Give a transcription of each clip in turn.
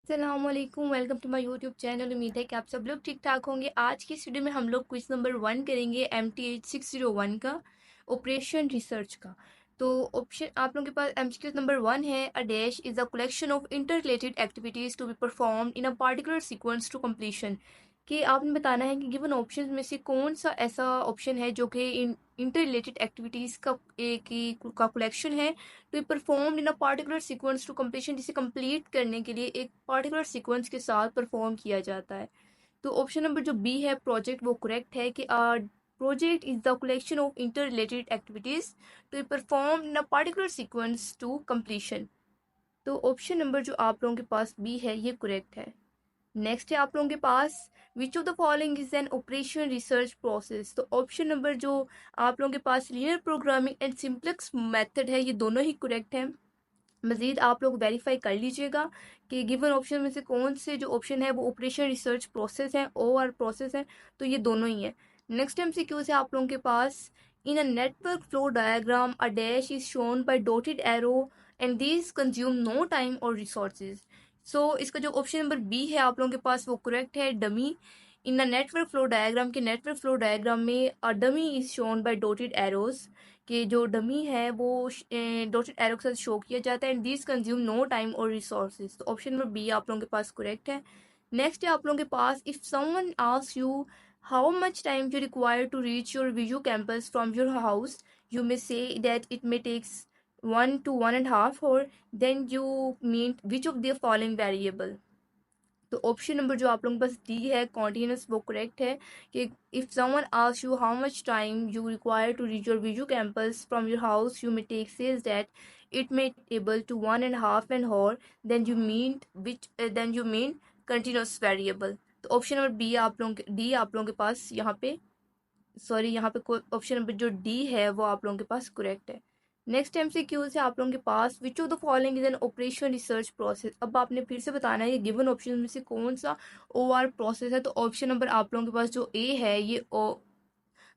अस्सलामुअलैकुम, welcome to my YouTube channel. उम्मीद है कि आप सब लोग ठीक ठाक होंगे। आज की इस वीडियो में हम लोग क्विज नंबर 1 करेंगे MTH 601 का, ऑपरेशन रिसर्च का। तो ऑप्शन आप लोगों के पास MCQ नंबर 1 है। A dash is a collection of interrelated activities to be performed in a particular sequence to completion. कि आपने बताना है कि गिवन ऑप्शन में से कौन सा ऐसा ऑप्शन है जो कि इंटर रिलेटेड एक्टिविटीज का एक ही का कलेक्शन है to perform in a particular sequence to completion, जिसे कंप्लीट करने के लिए एक पार्टिकुलर सीक्वेंस के साथ परफॉर्म किया जाता है। तो ऑप्शन नंबर जो बी है प्रोजेक्ट, वो करेक्ट है कि project is the collection of interrelated activities to perform in a particular sequence to completion. तो ऑप्शन नंबर जो आप लोगों के पास बी है ये करेक्ट है। नेक्स्ट है आप लोगों के पास which of the following is an operation research process. तो ऑप्शन नंबर जो आप लोगों के पास linear programming and simplex method है, ये दोनों ही करेक्ट है। मजीद आप लोग वेरीफाई कर लीजिएगा कि गिवन ऑप्शन में से कौन से जो ऑप्शन है वो ऑपरेशन रिसर्च प्रोसेस है, OR प्रोसेस है। तो ये दोनों ही है। नेक्स्ट MCQ है आप लोगों के पास in a network flow diagram a dash is shown by dotted arrow and this consume no time और रिसोर्सेज। सो इसका जो ऑप्शन नंबर बी है आप लोगों के पास वो करेक्ट है, dummy. In the network flow diagram के नेटवर्क फ्लो डायग्राम में a dummy is shown by dotted arrows, कि जो डमी है वो डॉटेड एरो के साथ शो किया जाता है। And this consume no time और रिसोर्सेज। तो ऑप्शन नंबर बी आप लोगों के पास करेक्ट है। नेक्स्ट है आप लोगों के पास if someone asks you how much time you require to reach your Viju campus from your house, you may say that it may takes 1 to 1.5 hour, then you mean which of the following variable। तो option number जो आप लोगों के पास D है continuous, वो correct है कि if someone asks you how much time you require to reach your Viju campus from your house, you may take says that it may able to 1.5 hour, then you mean continuous variable। तो option number B आप लोगों के D आप लोगों के पास यहाँ पे यहाँ पे ऑप्शन नंबर जो डी है वो आप लोगों के पास करेक्ट है। नेक्स्ट MCQ है आप लोगों के पास which of the following is an operation research process. अब आपने फिर से बताना है ये गिवन ऑप्शन में से कौन सा OR प्रोसेस है। तो ऑप्शन नंबर आप लोगों के पास जो ए है ये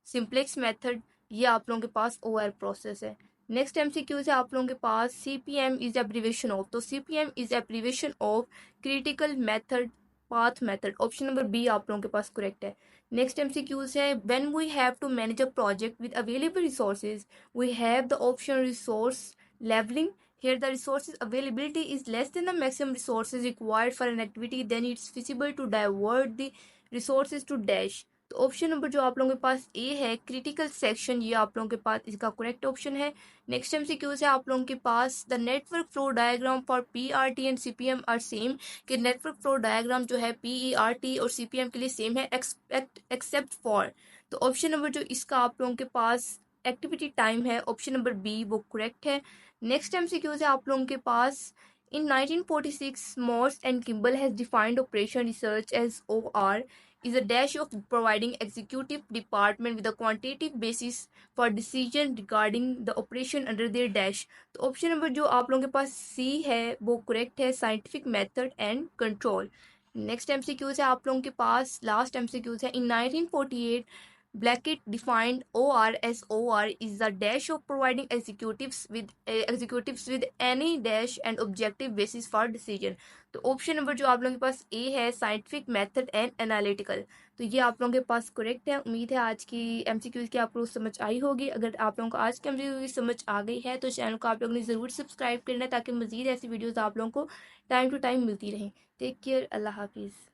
सिंप्लेक्स मेथड, ये आप लोगों के पास OR प्रोसेस है। नेक्स्ट MCQ है आप लोगों के पास CPM इज एब्रीवेशन ऑफ। तो CPM is abbreviation of critical method path method. Option number B आप लोगों के पास करेक्ट है। नेक्स्ट MCQs है when we have to manage a project with available resources we have the option resource levelling. Here the resources availability is less than the maximum resources required for an activity, then it's feasible to divert the resources to dash। तो option number जो आप लोगों के पास ए है critical section, ये आप लोगों के पास इसका करेक्ट ऑप्शन है। नेक्स्ट MCQs है आप लोगों के पास the network flow diagram for PRT and CPM are same. कि नेटवर्क फ्लो डायग्राम जो है PERT और CPM के लिए सेम है एक्सेप्ट फॉर। तो ऑप्शन नंबर जो इसका आप लोगों के पास एक्टिविटी टाइम है, ऑप्शन नंबर बी वो करेक्ट है। नेक्स्ट MCQ है आप लोगों के पास in 1946 Morse and Kimball has defined operation research as OR is a dash of providing executive department with a quantitative basis for decision regarding the operation under their dash। तो option number जो आप लोगों के पास सी है वो correct है, scientific method and control. Next MCQ है आप लोगों के पास लास्ट MCQ है इन 1948 Blackett defined OR as OR is the dash of providing executives with any dash and objective basis for decision। तो ऑप्शन नंबर जो आप लोगों के पास ए है साइंटिफिक मेथड एंड एनालिटिकल। तो ये आप लोगों के पास करेक्ट है। उम्मीद है आज की MCQ की आप लोग समझ आई होगी। अगर आप लोगों को आज की MCQ की समझ आ गई है तो चैनल को आप लोगों ने ज़रूर सब्सक्राइब करना है ताकि मज़ीद ऐसी वीडियोज़ आप लोगों को टाइम टू टाइम मिलती रहें। टेक केयर, अल्लाह हाफिज़।